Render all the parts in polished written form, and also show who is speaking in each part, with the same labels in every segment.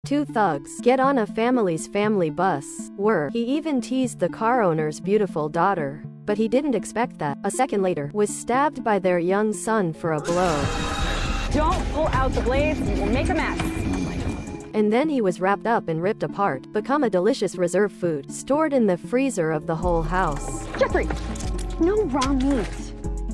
Speaker 1: Two thugs get on a family's family bus. He even teased the car owner's beautiful daughter. But he didn't expect that, a second later, was stabbed by their young son for a blow.
Speaker 2: Don't pull out the blades, you will make a mess.
Speaker 1: And then he was wrapped up and ripped apart, become a delicious reserve food, stored in the freezer of the whole house.
Speaker 2: Jeffrey, no raw meat.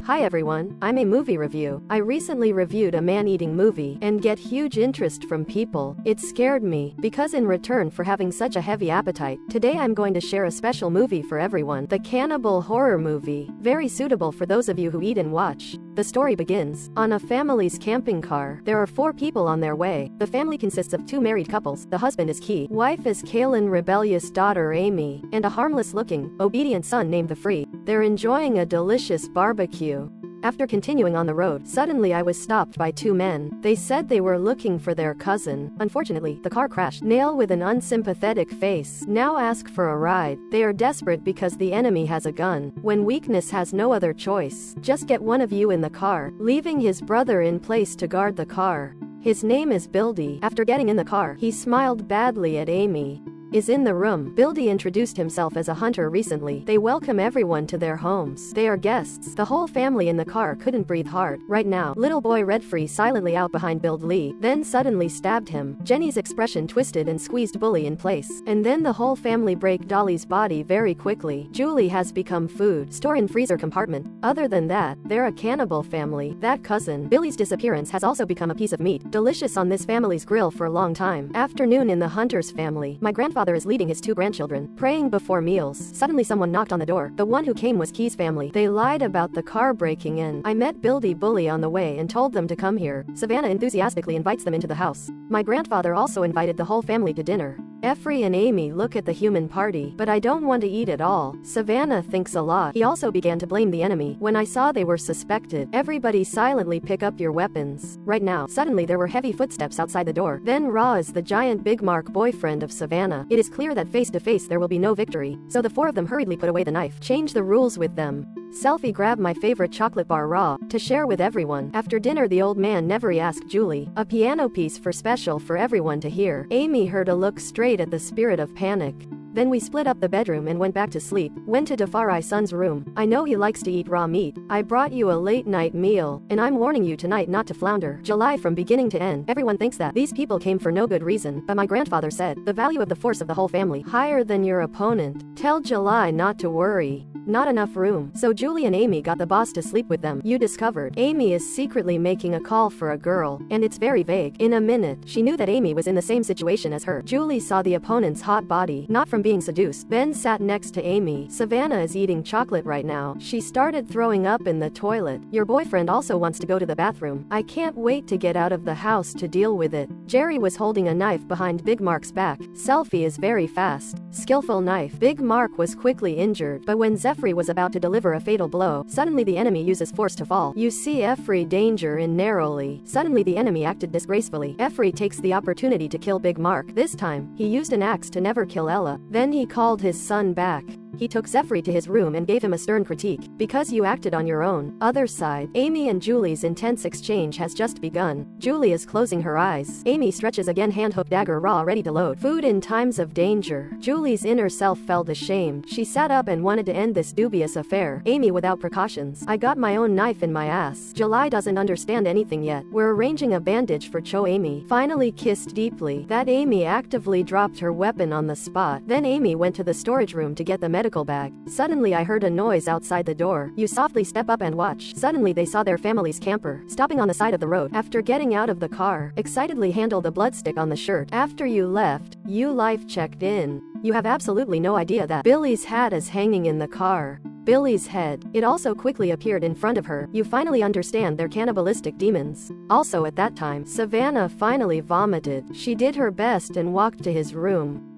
Speaker 1: Hi everyone, I'm a movie review. I recently reviewed a man-eating movie and get huge interest from people. It scared me, because in return for having such a heavy appetite, today I'm going to share a special movie for everyone. The cannibal horror movie. Very suitable for those of you who eat and watch. The story begins on a family's camping car. There are 4 people on their way. The family consists of 2 married couples. The husband is Key, wife is Kaylin, rebellious daughter Amy, and a harmless-looking, obedient son named the Free. They're enjoying a delicious barbecue. After continuing on the road, suddenly I was stopped by 2 men. They said they were looking for their cousin. Unfortunately, the car crashed. Nail with an unsympathetic face now ask for a ride. They are desperate because the enemy has a gun. When weakness has no other choice, just get one of you in the car, leaving his brother in place to guard the car. His name is Bildy. After getting in the car, he smiled badly at Amy. Is in the room. Bildy introduced himself as a hunter recently. They welcome everyone to their homes. They are guests. The whole family in the car couldn't breathe hard. Right now, little boy Redfree silently out behind Bildy, then suddenly stabbed him. Jenny's expression twisted and squeezed Bully in place. And then the whole family break Dolly's body very quickly. Julie has become food. Store in freezer compartment. Other than that, they're a cannibal family. That cousin, Billy's disappearance has also become a piece of meat. Delicious on this family's grill for a long time. Afternoon in the hunter's family. My grandfather is leading his 2 grandchildren, praying before meals. Suddenly someone knocked on the door. The one who came was Key's family. They lied about the car breaking in. I met Bildy Bully on the way and told them to come here. Savannah enthusiastically invites them into the house. My grandfather also invited the whole family to dinner. Effrey and Amy look at the human party, but I don't want to eat at all. Savannah thinks a lot. He also began to blame the enemy. When I saw they were suspected, everybody silently pick up your weapons. Right now, suddenly there were heavy footsteps outside the door. Then Ra is the giant Big Mark boyfriend of Savannah. It is clear that face to face there will be no victory. So the 4 of them hurriedly put away the knife. Change the rules with them. Selfie grab my favorite chocolate bar Ra, to share with everyone. After dinner the old man never asked Julie, a piano piece for special for everyone to hear. Amy heard a look straight at the spirit of panic. Then we split up the bedroom and went back to sleep. Went to Defari's son's room. I know he likes to eat raw meat. I brought you a late night meal, and I'm warning you tonight not to flounder. July from beginning to end. Everyone thinks that these people came for no good reason, but my grandfather said, the value of the force of the whole family, higher than your opponent. Tell July not to worry. Not enough room. So Julie and Amy got the boss to sleep with them. You discovered Amy is secretly making a call for a girl, and it's very vague. In a minute, she knew that Amy was in the same situation as her. Julie saw the opponent's hot body, not from being seduced, then sat next to Amy. Savannah is eating chocolate right now. She started throwing up in the toilet. Your boyfriend also wants to go to the bathroom. I can't wait to get out of the house to deal with it. Jerry was holding a knife behind Big Mark's back. Selfie is very fast. Skillful knife. Big Mark was quickly injured, but when Effrey was about to deliver a fatal blow, suddenly the enemy uses force to fall. You see Effrey danger in narrowly. Suddenly the enemy acted disgracefully. Effrey takes the opportunity to kill Big Mark. This time, he used an axe to never kill Ella. Then he called his son back. He took Effrey to his room and gave him a stern critique. Because you acted on your own. Other side, Amy and Julie's intense exchange has just begun. Julie is closing her eyes. Amy stretches again, hand hook dagger raw ready to load. Food in times of danger. Julie's inner self felt ashamed. She sat up and wanted to end this dubious affair. Amy without precautions. I got my own knife in my ass. July doesn't understand anything yet. We're arranging a bandage for Cho. Amy finally kissed deeply. That Amy actively dropped her weapon on the spot. Then Amy went to the storage room to get the medical bag. Suddenly I heard a noise outside the door. You softly step up and watch. Suddenly they saw their family's camper, stopping on the side of the road. After getting out of the car, excitedly handle the blood stick on the shirt. After you left, you life checked in. You have absolutely no idea that Billy's hat is hanging in the car. Billy's head. It also quickly appeared in front of her. You finally understand they're cannibalistic demons. Also at that time, Savannah finally vomited. She did her best and walked to his room.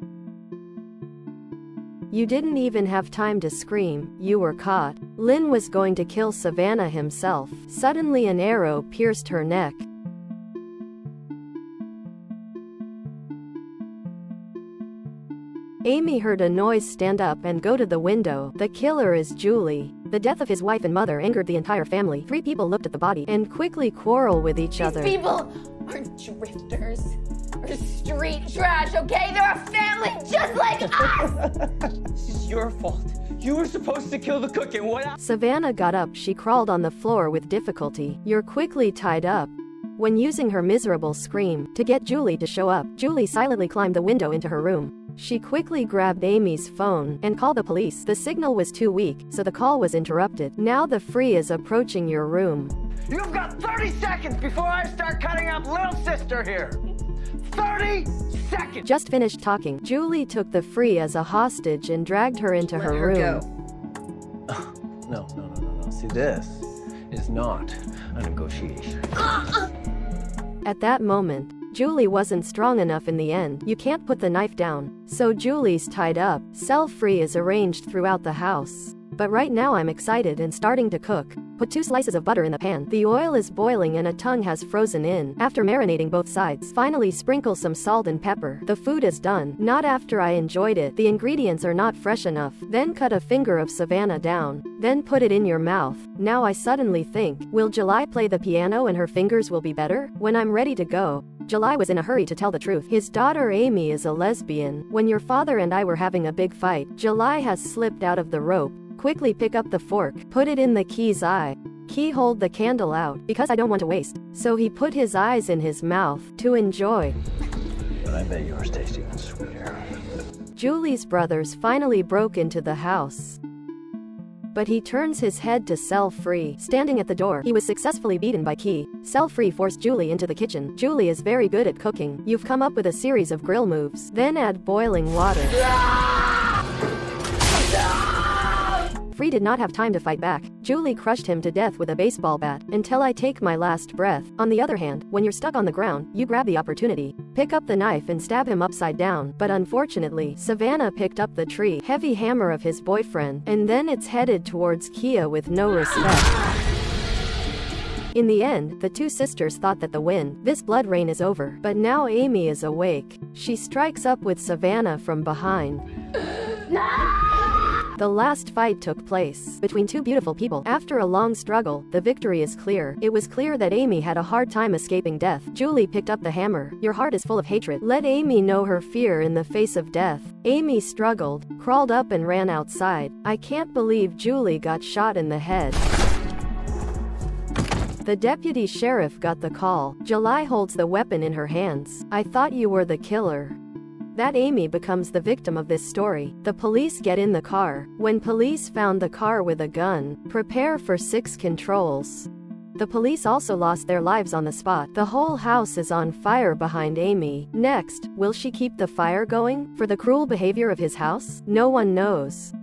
Speaker 1: You didn't even have time to scream. You were caught. Lynn was going to kill Savannah himself. Suddenly an arrow pierced her neck. Amy heard a noise, stand up and go to the window. The killer is Julie. The death of his wife and mother angered the entire family. 3 people looked at the body and quickly quarrel with each other.
Speaker 2: These people are drifters.
Speaker 3: They're street trash, okay? They're a family just like us!
Speaker 4: This is your fault. You were supposed to kill the cook and what?
Speaker 1: Savannah got up. She crawled on the floor with difficulty. You're quickly tied up. When using her miserable scream to get Julie to show up, Julie silently climbed the window into her room. She quickly grabbed Amy's phone and called the police. The signal was too weak, so the call was interrupted. Now the Free is approaching your room.
Speaker 4: You've got 30 seconds before I start cutting up little sister here. 30 seconds!
Speaker 1: Just finished talking, Julie took the Free as a hostage and dragged her into her room.
Speaker 5: No. See, this is not a negotiation.
Speaker 1: At that moment, Julie wasn't strong enough in the end. You can't put the knife down. So Julie's tied up. Cell Free is arranged throughout the house. But right now I'm excited and starting to cook. Put 2 slices of butter in the pan. The oil is boiling and a tongue has frozen in. After marinating both sides, finally sprinkle some salt and pepper. The food is done. Not after I enjoyed it. The ingredients are not fresh enough. Then cut a finger of Savannah down. Then put it in your mouth. Now I suddenly think, will July play the piano and her fingers will be better? When I'm ready to go. July was in a hurry to tell the truth. His daughter Amy is a lesbian. When your father and I were having a big fight, July has slipped out of the rope. Quickly pick up the fork, put it in the Key's eye. Key hold the candle out, because I don't want to waste. So he put his eyes in his mouth, to enjoy.
Speaker 5: But I bet yours tastes even sweeter.
Speaker 1: Julie's brothers finally broke into the house. But he turns his head to Cell Free. Standing at the door, he was successfully beaten by Key. Cell Free forced Julie into the kitchen. Julie is very good at cooking. You've come up with a series of grill moves. Then add boiling water. Free did not have time to fight back. Julie crushed him to death with a baseball bat, until I take my last breath. On the other hand, when you're stuck on the ground, you grab the opportunity. Pick up the knife and stab him upside down. But unfortunately, Savannah picked up the heavy hammer of his boyfriend, and then it's headed towards Kia with no respect. In the end, the 2 sisters thought that this blood rain is over. But now Amy is awake. She strikes up with Savannah from behind. The last fight took place between 2 beautiful people. After a long struggle, the victory is clear. It was clear that Amy had a hard time escaping death. Julie picked up the hammer. Your heart is full of hatred. Let Amy know her fear in the face of death. Amy struggled, crawled up and ran outside. I can't believe Julie got shot in the head. The deputy sheriff got the call. July holds the weapon in her hands. I thought you were the killer. That Amy becomes the victim of this story. The police get in the car. When police found the car with a gun, prepare for 6 controls. The police also lost their lives on the spot. The whole house is on fire behind Amy. Next, will she keep the fire going? For the cruel behavior of his house? No one knows.